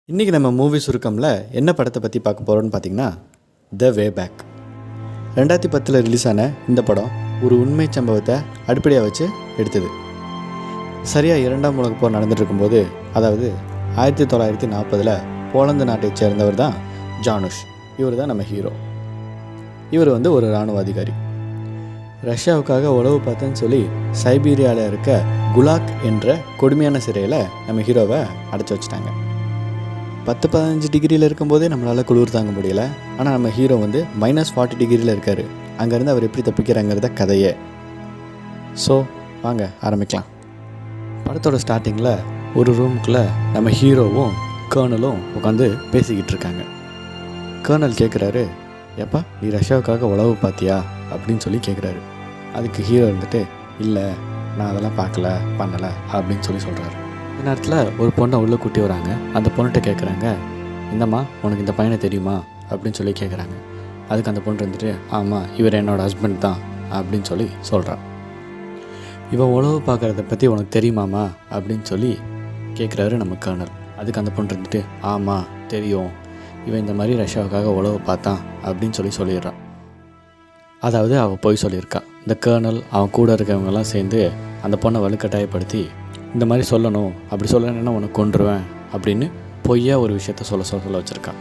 இன்றைக்கி நம்ம மூவி சுருக்கமில் என்ன படத்தை பற்றி பார்க்க போகிறோன்னு பார்த்தீங்கன்னா த வே பேக். 2010 ரிலீஸ் ஆன இந்த படம் ஒரு உண்மை சம்பவத்தை அடிப்படையாக வச்சு எடுத்தது. சரியாக 2ஆம் உலகப் போர் நடந்துட்டு இருக்கும்போது, அதாவது 1940 போலந்து நாட்டை சேர்ந்தவர் தான் ஜானுஷ். இவர் தான் நம்ம ஹீரோ. இவர் ஒரு இராணுவ அதிகாரி. ரஷ்யாவுக்காக உளவு பார்த்தேன்னு சொல்லி சைபீரியாவில் இருக்க குலாக் என்ற கொடுமையான சிறையில் நம்ம ஹீரோவை அடைச்சி வச்சுட்டாங்க. 10-15 டிகிரியில் இருக்கும்போதே நம்மளால் குளிர் தாங்க முடியல. ஆனால் நம்ம ஹீரோ -40 டிகிரியில் இருக்கார். அங்கேருந்து அவர் எப்படி தப்பிக்கிறாங்கிறத கதையே. ஸோ வாங்க ஆரம்பிக்கலாம். படத்தோட ஸ்டார்டிங்கில் ஒரு ரூமுக்குள்ளே நம்ம ஹீரோவும் கர்னலும் உட்காந்து பேசிக்கிட்டு இருக்காங்க. கர்னல் கேட்குறாரு, எப்பா நீ ரஷ்யாவுக்காக உளவு பார்த்தியா அப்படின்னு சொல்லி கேட்குறாரு. அதுக்கு ஹீரோ இல்லை நான் அதெல்லாம் பார்க்கல பண்ணலை அப்படின்னு சொல்லி சொல்கிறாரு. இந்த நேரத்தில் ஒரு பொண்ணை உள்ளே கூட்டி வராங்க. அந்த பொண்ணுகிட்ட கேட்குறாங்க, இந்தம்மா உனக்கு இந்த பையனை தெரியுமா அப்படின்னு சொல்லி கேட்குறாங்க. அதுக்கு அந்த பொண்ணு ஆமாம் இவர் என்னோடய ஹஸ்பண்ட் தான் அப்படின்னு சொல்லி சொல்கிறான். இவன் உளவு பார்க்குறத பற்றி உனக்கு தெரியுமாம்மா அப்படின்னு சொல்லி கேட்குறாரு நம்ம கர்னல். அதுக்கு அந்த பொண்ணு ஆமாம் தெரியும், இவன் இந்த மாதிரி ரஷ்யாவுக்காக உளவு பார்த்தான் அப்படின்னு சொல்லி சொல்லிடுறான். அதாவது அவள் போய் சொல்லியிருக்கா. இந்த கர்னல் அவன் கூட இருக்கவங்கெல்லாம் சேர்ந்து அந்த பொண்ணை வலுக்கட்டாயப்படுத்தி இந்த மாதிரி சொல்லணும், அப்படி சொல்லணுன்னா உனக்கு கொன்றுவேன் அப்படின்னு பொய்யா ஒரு விஷயத்த சொல்ல வச்சுருக்கான்.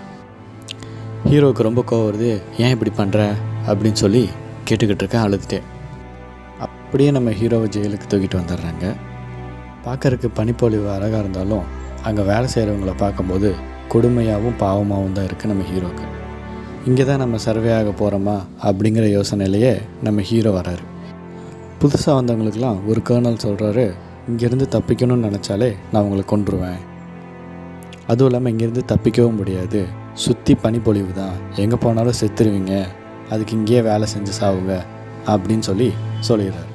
ஹீரோவுக்கு ரொம்ப கோவம் வருது. ஏன் இப்படி பண்ணுற அப்படின்னு சொல்லி கேட்டுக்கிட்டு இருக்கேன் அழுதுகிட்டே. அப்படியே நம்ம ஹீரோவை ஜெயிலுக்கு தூக்கிட்டு வந்துடுறாங்க. பார்க்கறதுக்கு பனிப்பொழிவு அழகாக இருந்தாலும் அங்கே வேலை செய்கிறவங்கள பார்க்கும்போது கொடுமையாகவும் பாவமாகவும் தான் இருக்குது நம்ம ஹீரோவுக்கு. இங்கே தான் நம்ம சர்வே ஆக போகிறோமா அப்படிங்கிற யோசனையிலேயே நம்ம ஹீரோ வராரு. புதுசாக வந்தவங்களுக்கெல்லாம் ஒரு கர்னல் சொல்கிறாரு, இங்கேருந்து தப்பிக்கணும்னு நினச்சாலே நான் உங்களை கொன்றுவேன். அதுவும் இல்லாமல் இங்கேருந்து தப்பிக்கவும் முடியாது, சுற்றி பனிப்பொழிவு தான், எங்கே போனாலும் செத்துருவீங்க, அதுக்கு இங்கேயே வேலை செஞ்சு சாவுங்க அப்படின்னு சொல்லிடுறாரு.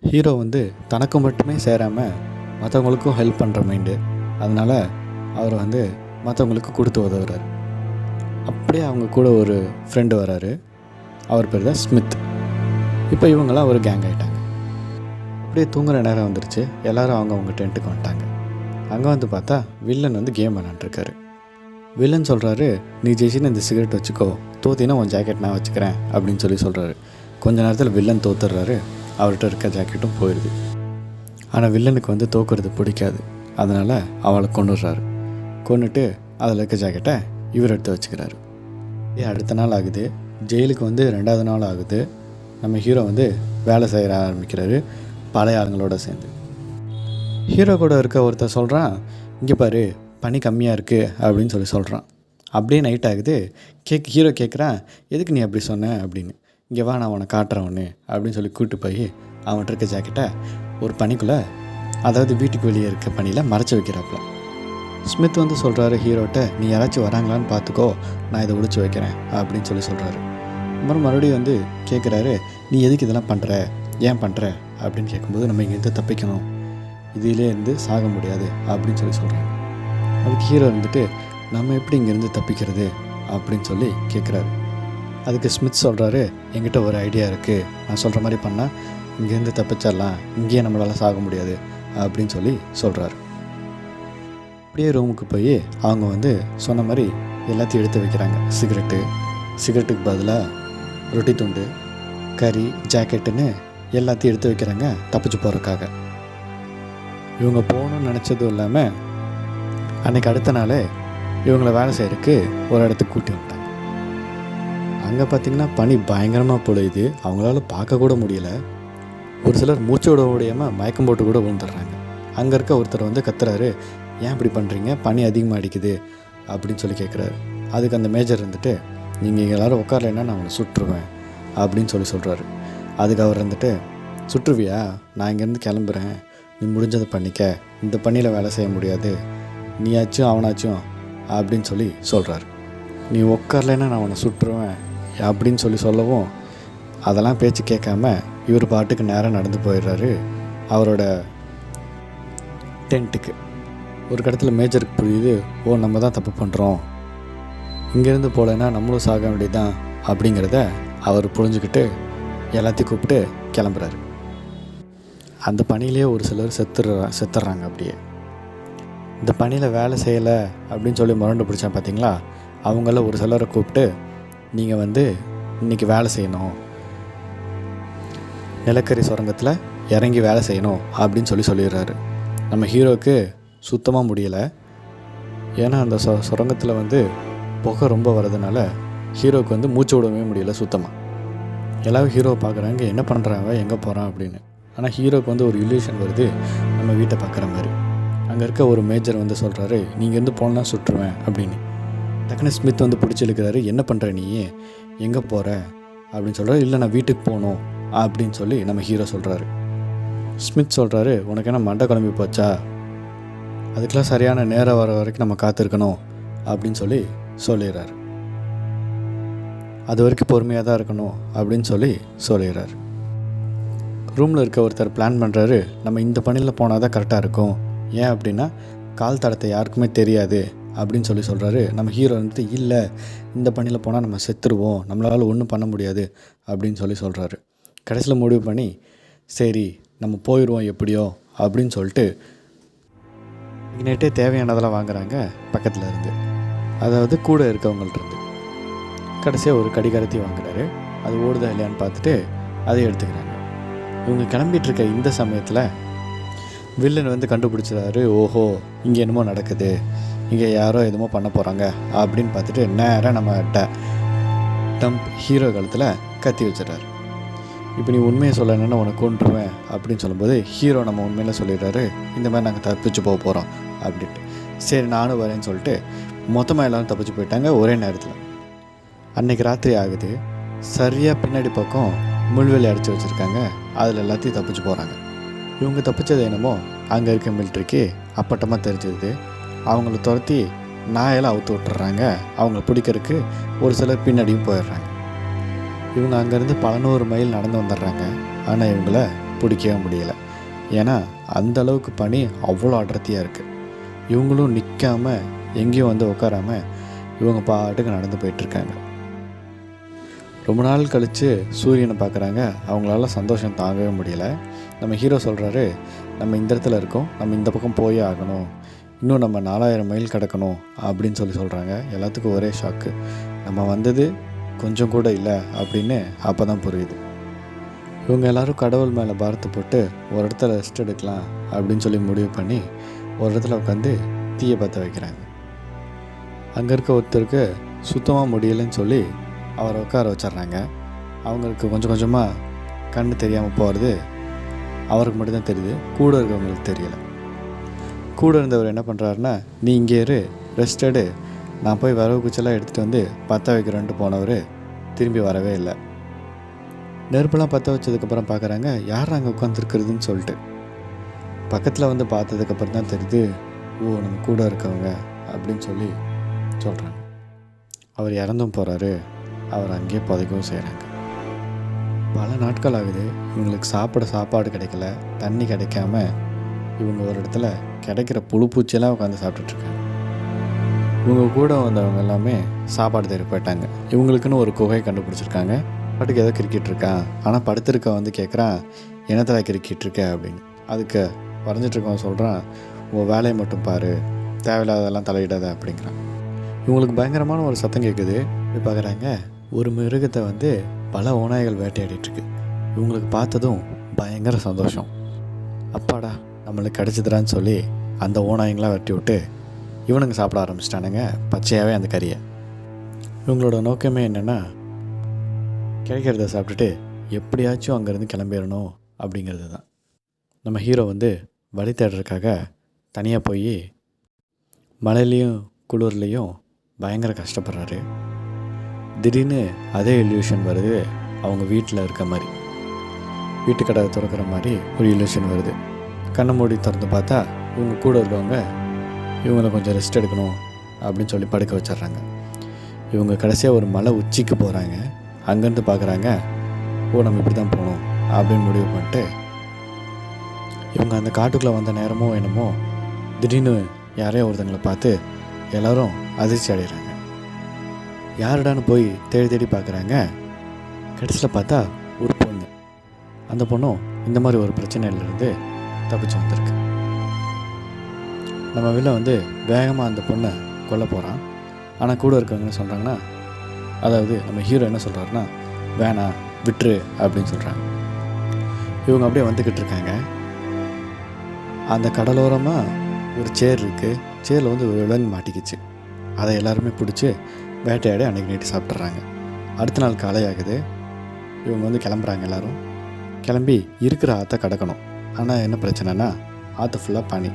ஹீரோ தனக்கு மட்டுமே சேராமல் மற்றவங்களுக்கும் ஹெல்ப் பண்ணுற மைண்டு. அதனால் அவர் மற்றவங்களுக்கு கொடுத்து உதவுறாரு. அப்படியே அவங்க கூட ஒரு ஃப்ரெண்டு வராரு. அவர் பேர் தான் ஸ்மித். இப்போ இவங்களாம் ஒரு கேங் ஆகிட்டாங்க. அப்படியே தூங்குகிற நேரம் வந்துருச்சு. எல்லோரும் அவங்க டென்ட்டுக்கு வந்துட்டாங்க. அங்கே பார்த்தா வில்லன் கேம் விளாண்டுருக்காரு. வில்லன் சொல்கிறாரு, நீ ஜெயிச்சின்னு இந்த சிகரெட் வச்சுக்கோ, தோத்தினா உன் ஜாக்கெட் நான் வச்சுக்கிறேன் அப்படின்னு சொல்கிறாரு. கொஞ்ச நேரத்தில் வில்லன் தோத்துடுறாரு. அவர்கிட்ட இருக்க ஜாக்கெட்டும் போயிடுது. ஆனால் வில்லனுக்கு தோக்குறது பிடிக்காது. அதனால் அவளை கொண்டுடுறாரு. கொண்டுட்டு அதில் இருக்க ஜாக்கெட்டை இவர் எடுத்து வச்சுக்கிறாரு. அடுத்த நாள் ஆகுது. ஜெயிலுக்கு 2வது நாள் ஆகுது. நம்ம ஹீரோ வேலை செய்ய ஆரம்பிக்கிறாரு பழைய ஆளுங்களோட சேர்ந்து. ஹீரோ கூட இருக்க ஒருத்தர் சொல்கிறான், இங்கே பாரு பனி கம்மியாக இருக்குது அப்படின்னு சொல்கிறான். அப்படியே நைட் ஆகுது. ஹீரோ கேட்குறான், எதுக்கு நீ அப்படி சொன்ன அப்படின்னு. இங்கே வா நான் அவனை காட்டுறேன் ஒன்று அப்படின்னு கூப்பிட்டு போய் அவன்கிட்ட இருக்க ஜாக்கெட்டை ஒரு பனிக்குள்ளே, அதாவது வீட்டுக்கு வெளியே இருக்க பனியில் மறைச்சி வைக்கிறாப்புல. ஸ்மித் சொல்கிறாரு ஹீரோட்ட, நீ யாராச்சும் வராங்களான்னு பார்த்துக்கோ, நான் இதை ஒழிச்சு வைக்கிறேன் அப்படின்னு சொல்கிறாரு. மறுபடியும் கேட்குறாரு, நீ எதுக்கு இதெல்லாம் பண்ணுற, ஏன் பண்ணுற அப்படின்னு கேட்கும்போது, நம்ம இங்கேருந்து தப்பிக்கணும், இதிலேருந்து சாக முடியாது அப்படின்னு சொல்கிறாங்க. அதுக்கு ஹீரோ நம்ம எப்படி இங்கேருந்து தப்பிக்கிறது அப்படின்னு கேட்குறாரு. அதுக்கு ஸ்மித் சொல்கிறாரு, என்கிட்ட ஒரு ஐடியா இருக்குது, நான் சொல்கிற மாதிரி பண்ணால் இங்கேருந்து தப்பிச்சிடலாம், இங்கேயே நம்மளால் சாக முடியாது அப்படின்னு சொல்கிறாரு. அப்படியே ரூமுக்கு போய் அவங்க சொன்ன மாதிரி எல்லாத்தையும் எடுத்து வைக்கிறாங்க. சிகரெட்டுக்கு பதிலாக ரொட்டி துண்டு, கறி, ஜாக்கெட்டுன்னு எல்லாத்தையும் எடுத்து வைக்கிறாங்க தப்பிச்சு போகிறதுக்காக. இவங்க போகணும்னு நினச்சதும் இல்லாமல் அன்றைக்கி அடுத்த நாள் இவங்களை வேலை செய்கிறதுக்கு ஒரு இடத்துக்கு கூட்டி வந்துட்டாங்க. அங்கே பார்த்திங்கன்னா பனி பயங்கரமாக பொழியுது. அவங்களால பார்க்க கூட முடியலை. ஒரு சிலர் மூச்சு விட முடியாமல் மயக்கம் போட்டு கூட விழுந்துடுறாங்க. அங்கே இருக்க ஒருத்தர் கத்துறாரு, ஏன் இப்படி பண்ணுறீங்க, பனி அதிகமாக அடிக்குது அப்படின்னு கேட்குறாரு. அதுக்கு அந்த மேஜர் நீங்கள் எல்லோரும் உட்காரலைன்னா நான் அவனை சுட்டுருவேன் அப்படின்னு சொல்கிறாரு. அதுக்கு அவர் சுற்றுவியா, நான் இங்கேருந்து கிளம்புறேன், நீ முடிஞ்சதை பண்ணிக்க, இந்த பணியில் வேலை செய்ய முடியாது, நீயாச்சும் அவனாச்சும் அப்படின்னு சொல்கிறாரு. நீ உட்காரலைன்னா நான் அவனை சுட்டுருவேன் அப்படின்னு சொல்லவும் அதெல்லாம் பேச்சு கேட்காம இவர் பாட்டுக்கு நேராக நடந்து போயிடுறாரு அவரோட டென்ட்டுக்கு. ஒரு இடத்துல மேஜருக்கு புரியுது, ஓ நம்ம தான் தப்பு பண்ணுறோம், இங்கேருந்து போகலைன்னா நம்மளும் சாக வேண்டியதுதான் அப்படிங்கிறத அவர் புரிஞ்சுக்கிட்டு எல்லாத்தையும் கூப்பிட்டு கிளம்புறாரு. அந்த பணியிலே ஒரு சிலர் செத்துடுறாங்க. அப்படியே இந்த பணியில் வேலை செய்யலை அப்படின்னு சொல்லி முரண்டு பிடிச்சான் பார்த்தீங்களா, அவங்கள ஒரு சிலரை கூப்பிட்டு நீங்கள் வந்து இன்றைக்கி வேலை செய்யணும், நிலக்கரி சுரங்கத்தில் இறங்கி வேலை செய்யணும் அப்படின்னு சொல்லிடுறாரு. நம்ம ஹீரோவுக்கு சுத்தமாக முடியலை. ஏன்னா அந்த சுரங்கத்தில் வந்து புகை ரொம்ப வர்றதுனால ஹீரோவுக்கு வந்து மூச்சு விடவே முடியல சுத்தமாக. எல்லாரும் ஹீரோவை பார்க்குறாங்க, என்ன பண்ணுறாங்க, எங்கே போகிறான் அப்படின்னு. ஆனால் ஹீரோவுக்கு வந்து ஒரு இல்யூஷன் வருது, நம்ம வீட்டை பார்க்குற மாதிரி. அங்கே இருக்க ஒரு மேஜர் வந்து சொல்கிறாரு, நீங்கள் இருந்து போனால் சுட்டுருவேன் அப்படின்னு. டக்குனு ஸ்மித் வந்து பிடிச்சி இழுக்கிறாரு, என்ன பண்ணுற நீ, எங்கே போகிற அப்படின்னு சொல்கிறாரு. இல்லை நான் வீட்டுக்கு போகணும் அப்படின்னு சொல்லி நம்ம ஹீரோ சொல்கிறாரு. ஸ்மித் சொல்கிறாரு, உனக்கு என்ன மண்டை குழம்பி போச்சா, அதுக்கெலாம் சரியான நேரம் வர வரைக்கும் நம்ம காத்திருக்கணும் அப்படின்னு சொல்லிடுறாரு. அது வரைக்கும் பொறுமையாக தான் இருக்கணும் அப்படின்னு சொல்லிடுறாரு. ரூமில் இருக்க ஒருத்தர் பிளான் பண்ணுறாரு, நம்ம இந்த பணியில் போனால் தான் கரெக்டாக இருக்கும், ஏன் அப்படின்னா கால் தடத்தை யாருக்குமே தெரியாது அப்படின்னு சொல்கிறாரு. நம்ம ஹீரோ வந்துட்டு, இல்லை இந்த பணியில் போனால் நம்ம செத்துருவோம், நம்மளால் ஒன்றும் பண்ண முடியாது அப்படின்னு சொல்கிறாரு. கடைசியில் முடிவு பண்ணி சரி நம்ம போயிடுவோம் எப்படியோ அப்படின்னு சொல்லிட்டு நைட்டே தேவையானதெல்லாம் வாங்குகிறாங்க பக்கத்தில் இருந்து, அதாவது கூட இருக்கவங்கள்ட்ட. கடைசியாக ஒரு கடிகாரத்தை வாங்குறாரு. அது ஓடுதா இல்லையான்னு பார்த்துட்டு அதை எடுத்துக்கிறாங்க. இவங்க கிளம்பிகிட்ருக்க இந்த சமயத்தில் வில்லன் வந்து கண்டுபிடிச்சிடாரு, ஓஹோ இங்கே என்னமோ நடக்குது, இங்கே யாரோ எதுமோ பண்ண போகிறாங்க அப்படின்னு பார்த்துட்டு நேராக நம்ம டம்ப் ஹீரோ காலத்தில் கத்தி வச்சிடறாரு. இப்போ நீ உண்மையை சொல்லணுன்னா உனக்கு கொண்டுருவேன் அப்படின்னு சொல்லும்போது ஹீரோ நம்ம உண்மையில சொல்லிடுறாரு, இந்த மாதிரி நாங்கள் தப்பிச்சு போக போகிறோம் அப்படின்ட்டு. சரி நானும் வரேன்னு சொல்லிட்டு மொத்தமாக எல்லோரும் தப்பிச்சு போயிட்டாங்க ஒரே நேரத்தில். அன்றைக்கி ராத்திரி ஆகுது. சரியாக பின்னாடி பக்கம் முள்வெளி அடித்து வச்சுருக்காங்க, அதில் எல்லாத்தையும் தப்பிச்சு போகிறாங்க. இவங்க தப்பிச்சது என்னமோ அங்கே இருக்க மிலிட்ரிக்கு அப்பட்டமாக தெரிஞ்சிருது. அவங்கள துரத்தி நாயெல்லாம் அவுத்து விட்டுறாங்க. அவங்கள பிடிக்கிறதுக்கு ஒரு சிலர் பின்னாடியும் போயிடுறாங்க. இவங்க அங்கேருந்து பல 100 மைல் நடந்து வந்துடுறாங்க. ஆனால் இவங்கள பிடிக்கவே முடியலை. ஏன்னா அந்தளவுக்கு பனி அவ்வளோ அடர்த்தியாக இருக்குது. இவங்களும் நிற்காமல் எங்கேயும் வந்து உட்காராமல் இவங்க பாட்டுக்கு நடந்து போயிட்டுருக்காங்க. ரொம்ப நாள் கழித்து சூரியனை பார்க்குறாங்க. அவங்களால சந்தோஷம் தாங்கவே முடியலை. நம்ம ஹீரோ சொல்கிறாரு, நம்ம இந்த இடத்துல இருக்கோம், நம்ம இந்த பக்கம் போயே ஆகணும், இன்னும் நம்ம 4000 மைல் கிடக்கணும் அப்படின்னு சொல்கிறாங்க. எல்லாத்துக்கும் ஒரே ஷாக்கு. நம்ம வந்தது கொஞ்சம் கூட இல்லை அப்படின்னு அப்போ தான் புரியுது. இவங்க எல்லோரும் கடவுள் மேலே பாரத்தை போட்டு ஒரு இடத்துல ரெஸ்ட் எடுக்கலாம் அப்படின்னு முடிவு பண்ணி ஒரு இடத்துல உட்காந்து தீயை பற்ற வைக்கிறாங்க. அங்கே இருக்க ஒருத்தருக்கு சுத்தமாக முடியலைன்னு சொல்லி அவரை உட்கார வச்சிட்றாங்க. அவங்களுக்கு கொஞ்சம் கொஞ்சமாக கண்ணு தெரியாமல் போகிறது அவருக்கு மட்டும்தான் தெரியுது, கூட இருக்கவங்களுக்கு தெரியலை. கூட இருந்தவர் என்ன பண்ணுறாருன்னா, நீ இங்கே இரு, ரெஸ்ட் எடு, நான் போய் வரவு குச்செல்லாம் எடுத்துகிட்டு வந்து பற்ற வைக்கிறேன்ட்டு போனவர் திரும்பி வரவே இல்லை. நெருப்பெல்லாம் பற்ற வச்சதுக்கப்புறம் பார்க்குறாங்க, யார் அங்கே உட்காந்துருக்குறதுன்னு சொல்லிட்டு. பக்கத்தில் வந்து பார்த்ததுக்கப்புறம் தான் தெரியுது, ஓ நம்ம கூட இருக்கவங்க அப்படின்னு சொல்கிறாங்க. அவர் இறந்தும் போகிறாரு, அவர் அங்கேயே புதைக்கவும் செய்கிறாங்க. பல நாட்கள் ஆகுது. இவங்களுக்கு சாப்பாடு கிடைக்கல, தண்ணி கிடைக்காம இவங்க ஒரு இடத்துல கிடைக்கிற புழு பூச்சியெல்லாம் உட்காந்து சாப்பிட்டுட்ருக்காங்க. இவங்க கூட வந்தவங்க எல்லாமே சாப்பாடு தேடி போயிட்டாங்க. இவங்களுக்குன்னு ஒரு குகை கண்டுபிடிச்சிருக்காங்க. பாட்டுக்கு ஏதோ கிரிக்கெட் இருக்கான், ஆனால் படுத்திருக்க வந்து கேட்குறான், என்னத்தில் கிரிக்கெட் இருக்க அப்படின்னு. அதுக்கு வரைஞ்சிட்ருக்கவன் சொல்கிறான், உன் வேலையை மட்டும் பாரு, தேவையில்லாததெல்லாம் தலையிடாத அப்படிங்கிறான். இவங்களுக்கு பயங்கரமான ஒரு சத்தம் கேட்குது. போய் பார்க்குறாங்க, ஒரு மிருகத்தை வந்து பல ஓநாய்கள் வேட்டையாடிட்டுருக்கு. இவங்களுக்கு பார்த்ததும் பயங்கர சந்தோஷம். அப்பாடா நம்மளுக்கு கிடச்சிதுறான்னு சொல்லி அந்த ஓநாய்ங்களாம் வெட்டி விட்டு இவனுங்க சாப்பிட ஆரம்பிச்சிட்டானுங்க பச்சையாகவே அந்த கறியை. இவங்களோட நோக்கமே என்னென்னா, கிடைக்கிறத சாப்பிட்டுட்டு எப்படியாச்சும் அங்கேருந்து கிளம்பிடணும் அப்படிங்கிறது தான். நம்ம ஹீரோ வந்து வழி தேடுறதுக்காக தனியாக போய் மழையிலையும் குளிர்லேயும் பயங்கர கஷ்டப்படுறாரு. திடீர்னு அதே இல்யூஷன் வருது, அவங்க வீட்டில் இருக்க மாதிரி, வீட்டு கடை திறக்கிற மாதிரி ஒரு இல்யூஷன் வருது. கண்ணை மூடி திறந்து பார்த்தா இவங்க கூட இருக்கவங்க இவங்களை கொஞ்சம் ரெஸ்ட் எடுக்கணும் அப்படின்னு சொல்லி படுக்க வச்சிட்றாங்க. இவங்க கடைசியாக ஒரு மலை உச்சிக்கு போகிறாங்க. அங்கேருந்து பார்க்குறாங்க, ஓ நம்ம இப்படி தான் போகணும் அப்படின்னு முடிவு பண்ணிட்டு இவங்க அந்த காட்டுக்குள்ளே வந்த நேரமோ என்னமோ திடீர்னு யாரையோ ஒருத்தங்களை பார்த்து எல்லோரும் அதிர்ச்சி அடைகிறாங்க. யாருடான்னு போய் தேடி தேடி பார்க்குறாங்க. கடைசியில் பார்த்தா ஒரு பொண்ணு. அந்த பொண்ணும் இந்த மாதிரி ஒரு பிரச்சனையிலேருந்து தப்பிச்சு வந்திருக்கு. நம்ம வில்ல வந்து வேகமாக அந்த பொண்ணை கொல்ல போகிறான். ஆனால் கூட இருக்கவங்க என்ன சொல்கிறாங்கன்னா, அதாவது நம்ம ஹீரோ என்ன சொல்கிறாருன்னா, வேணாம் விட்டுரு அப்படின்னு சொல்கிறாங்க. இவங்க அப்படியே வந்துக்கிட்டு இருக்காங்க. அந்த கடலோரமாக ஒரு சேர் இருக்குது. சேரில் வந்து ஒரு விலங்கு மாட்டிக்கிச்சு. அதை எல்லாருமே பிடிச்சி வேட்டையாடி அன்றைக்கி நைட்டு சாப்பிட்றாங்க. அடுத்த நாள் காலை ஆகுது. இவங்க வந்து கிளம்புறாங்க. எல்லோரும் கிளம்பி இருக்கிற ஆற்றை கடக்கணும். ஆனால் என்ன பிரச்சனைனா ஆற்று ஃபுல்லாக பனி.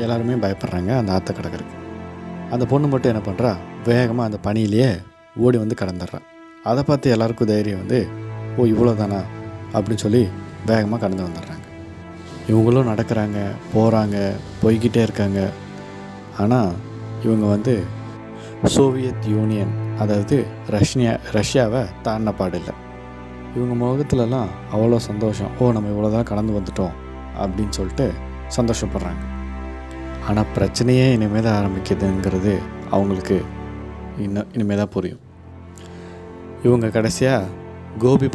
எல்லாருமே பயப்படுறாங்க அந்த ஆற்றை கடக்கிறதுக்கு. அந்த பொண்ணு மட்டும் என்ன பண்ணுறா, வேகமாக அந்த பனியிலேயே ஓடி வந்து கடந்துடுறான். அதை பார்த்து எல்லாருக்கும் தைரியம் வந்து, ஓ இவ்வளோ தானா அப்படின்னு சொல்லி வேகமாக கடந்து வந்துடுறாங்க. இவங்களும் நடக்கிறாங்க, போகிறாங்க, போய்கிட்டே இருக்காங்க. ஆனால் இவங்க வந்து சோவியத் யூனியன், அதாவது ரஷ்யாவை தாண்டின பாடில்லை. இவங்க முகத்துலலாம் அவ்வளோ சந்தோஷம். ஓ நம்ம இவ்வளோ தான் கடந்து வந்துட்டோம் அப்படின்னு சொல்லிட்டு சந்தோஷப்படுறாங்க. ஆனால் பிரச்சனையே இனிமேல் தான் ஆரம்பிக்குதுங்கிறது அவங்களுக்கு இனிமேல் தான் புரியும். இவங்க கடைசியாக கோபி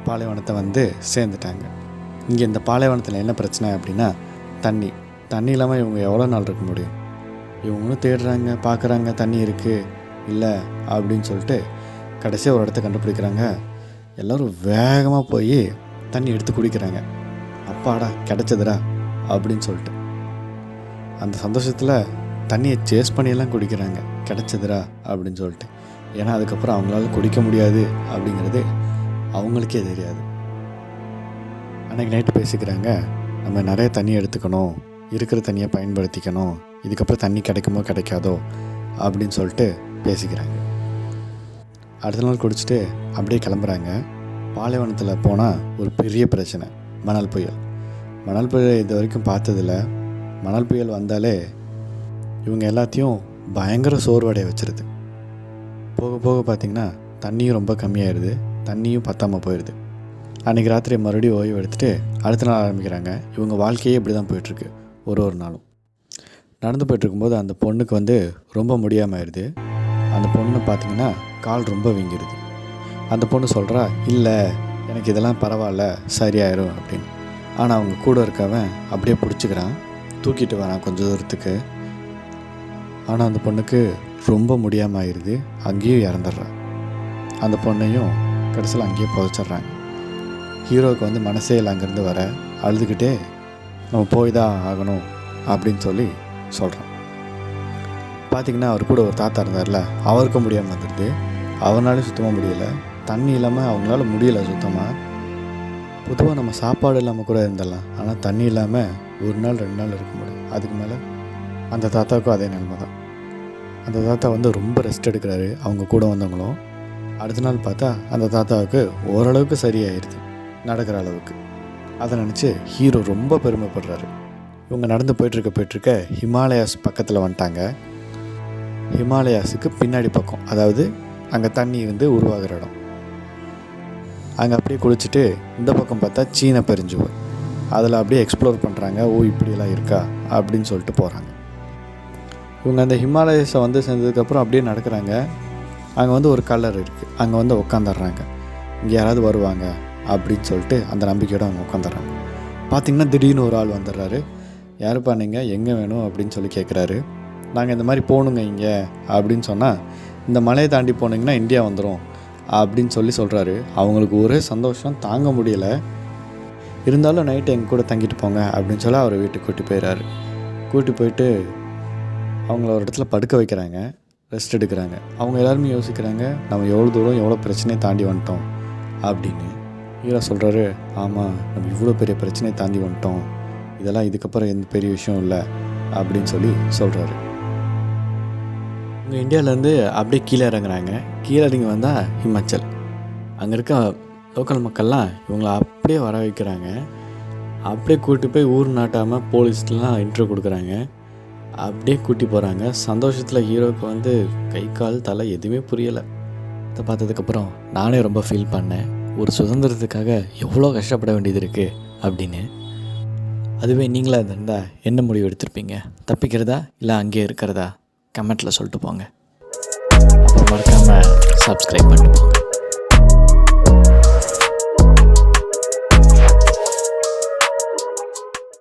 பாலைவனத்தை வந்து சேர்ந்துட்டாங்க. இங்கே இந்த பாலைவனத்தில் என்ன பிரச்சனை அப்படின்னா தண்ணி இல்லாமல் இவங்க எவ்வளோ நாள் இருக்க முடியும். இவங்களும் தேடுறாங்க, பார்க்குறாங்க, தண்ணி இருக்குது இல்லை அப்படின்னு சொல்லிட்டு கடைசியாக ஒரு இடத்த கண்டுபிடிக்கிறாங்க. எல்லோரும் வேகமாக போய் தண்ணி எடுத்து குடிக்கிறாங்க. அப்பாடா கிடச்சதுடா அப்படின்னு சொல்லிட்டு அந்த சந்தோஷத்தில் தண்ணியை சேஸ் பண்ணியெல்லாம் குடிக்கிறாங்க, கிடச்சதுடா அப்படின்னு சொல்லிட்டு. ஏன்னா அதுக்கப்புறம் அவங்களால குடிக்க முடியாது அப்படிங்கிறது அவங்களுக்கே தெரியாது. அன்றைக்கி நைட்டு பேசிக்கிறாங்க, நம்ம நிறைய தண்ணி எடுத்துக்கணும், இருக்கிற தண்ணியை பயன்படுத்திக்கணும், இதுக்கப்புறம் தண்ணி கிடைக்குமோ கிடைக்காதோ அப்படின்னு சொல்லிட்டு பேசிக்கிறாங்க. அடுத்த நாள் குடிச்சிட்டு அப்படியே கிளம்புறாங்க. பாலைவனத்தில் போனால் ஒரு பெரிய பிரச்சனை, மணல் புயல். மணல் புயல் இது வரைக்கும் பார்த்ததில்ல. மணல் புயல் வந்தாலே இவங்க எல்லாத்தையும் பயங்கர சோர்வடைய வச்சிருது. போக போக பார்த்திங்கன்னா தண்ணியும் ரொம்ப கம்மியாயிடுது, தண்ணியும் பத்தாமல் போயிடுது. அன்றைக்கி ராத்திரி மறுபடியும் ஓய்வு எடுத்துகிட்டு அடுத்த நாள் ஆரம்பிக்கிறாங்க. இவங்க வாழ்க்கையே இப்படி தான் போயிட்டுருக்கு. ஒரு நாளும் நடந்து போய்ட்டுருக்கும்போது அந்த பொண்ணுக்கு வந்து ரொம்ப முடியாமல் ஆயிடுது. அந்த பொண்ணு பார்த்திங்கன்னா கால் ரொம்ப வீங்கிடுது. அந்த பொண்ணு சொல்கிறா, இல்லை எனக்கு இதெல்லாம் பரவாயில்ல, சரியாயிரும் அப்படின்னு. ஆனால் அவங்க கூட இருக்கவன் அப்படியே பிடிச்சிக்கிறான், தூக்கிட்டு வரான் கொஞ்சம் தூரத்துக்கு. ஆனால் அந்த பொண்ணுக்கு ரொம்ப முடியாமல் ஆயிடுது, அங்கேயும் இறந்துடுறான். அந்த பொண்ணையும் கடைசியில் அங்கேயே புதைச்சிட்றாங்க. ஹீரோவுக்கு வந்து மனசே இல்லை அங்கேருந்து வர, அழுதுகிட்டே நம்ம போய் தான் ஆகணும் அப்படின்னு சொல்லி சொல்கிறான். பார்த்திங்கன்னா அவர் கூட ஒரு தாத்தா இருந்தார்ல, அவருக்கும் முடியாமல் வந்துடுது. அவனாலே சுத்தமாக முடியலை, தண்ணி இல்லாமல் அவங்களால முடியலை சுத்தமாக. பொதுவாக நம்ம சாப்பாடு இல்லாமல் கூட இருந்துடலாம், ஆனால் தண்ணி இல்லாமல் 1 நாள் 2 நாள் இருக்க முடியும். அதுக்கு மேலே அந்த தாத்தாவுக்கும் அதே நிலைமை தான். அந்த தாத்தா வந்து ரொம்ப ரெஸ்ட் எடுக்கிறாரு, அவங்க கூட வந்தவங்களும். அடுத்த நாள் பார்த்தா அந்த தாத்தாவுக்கு ஓரளவுக்கு சரியாயிருது, நடக்கிற அளவுக்கு. அதை நினச்சி ஹீரோ ரொம்ப பெருமைப்படுறாரு. இவங்க நடந்து போயிட்டுருக்க ஹிமாலயாஸ் பக்கத்தில் வந்துட்டாங்க. ஹிமாலயாஸுக்கு பின்னாடி பக்கம், அதாவது அங்கே தண்ணி வந்து உருவாகிற இடம். அங்கே அப்படியே குளிச்சுட்டு இந்த பக்கம் பார்த்தா சீன பெருஞ்சுவர், அதில் அப்படியே எக்ஸ்ப்ளோர் பண்ணுறாங்க. ஓ இப்படியெல்லாம் இருக்கா அப்படின்னு சொல்லிட்டு போகிறாங்க. இவங்க அந்த ஹிமாலயாஸை வந்து சேர்ந்ததுக்கப்புறம் அப்படியே நடக்கிறாங்க. அங்கே வந்து ஒரு கலர் இருக்குது, அங்கே வந்து உட்காந்துடுறாங்க. இங்கே யாராவது வருவாங்க அப்படின்னு சொல்லிட்டு அந்த நம்பிக்கையோடு அவங்க உட்காந்துடுறாங்க. பார்த்திங்கன்னா திடீர்னு ஒரு ஆள் வந்துடுறாரு. யாருப்பா நீங்கள், எங்கே வேணும் அப்படின்னு சொல்லி கேட்குறாரு. நாங்கள் இந்த மாதிரி போகணுங்க இங்கே அப்படின்னு சொன்னால், இந்த மலையை தாண்டி போனீங்கன்னா இந்தியா வந்துடும் அப்படின்னு சொல்கிறாரு. அவங்களுக்கு ஒரே சந்தோஷம் தாங்க முடியலை. இருந்தாலும் நைட்டு எங்கள் கூட தங்கிட்டு போங்க அப்படின்னு சொல்லி அவரை வீட்டுக்கு கூட்டி போயிட்டு அவங்கள ஒரு இடத்துல படுக்க வைக்கிறாங்க, ரெஸ்ட் எடுக்கிறாங்க. அவங்க எல்லாருமே யோசிக்கிறாங்க, நம்ம எவ்வளோ தூரம் எவ்வளோ பிரச்சனையை தாண்டி வந்துட்டோம் அப்படின்னு. ஹீரோ சொல்கிறாரு, ஆமாம் நம்ம இவ்வளோ பெரிய பிரச்சனையை தாண்டி வந்துட்டோம், இதெல்லாம் இதுக்கப்புறம் எந்த பெரிய விஷயம் இல்லை அப்படின்னு சொல்கிறாரு. இவங்க இந்தியாவிலேருந்து அப்படியே கீழே இறங்குறாங்க. கீழே இறங்கி வந்தால் ஹிமாச்சல். அங்கே இருக்க லோக்கல் மக்கள்லாம் இவங்களை அப்படியே வர வைக்கிறாங்க. அப்படியே கூட்டி போய் ஊர் நாட்டாமல் போலீஸ்லாம் இன்ட்ரோ கொடுக்குறாங்க. அப்படியே கூட்டி போகிறாங்க. சந்தோஷத்தில் ஹீரோவுக்கு வந்து கை கால் தலை எதுவுமே புரியலை. இதை பார்த்ததுக்கப்புறம் நானே ரொம்ப ஃபீல் பண்ணேன், ஒரு சுதந்திரத்துக்காக எவ்வளோ கஷ்டப்பட வேண்டியது இருக்குது அப்படின்னு. அதுவே நீங்களாக இருந்தால் என்ன முடிவு எடுத்திருப்பீங்க? தப்பிக்கிறதா இல்லை அங்கேயே இருக்கிறதா? கமெண்ட்டில் சொல்லிட்டு போங்க. அப்புறம் மறக்காமல் சப்ஸ்கிரைப் பண்ணிட்டு போங்க.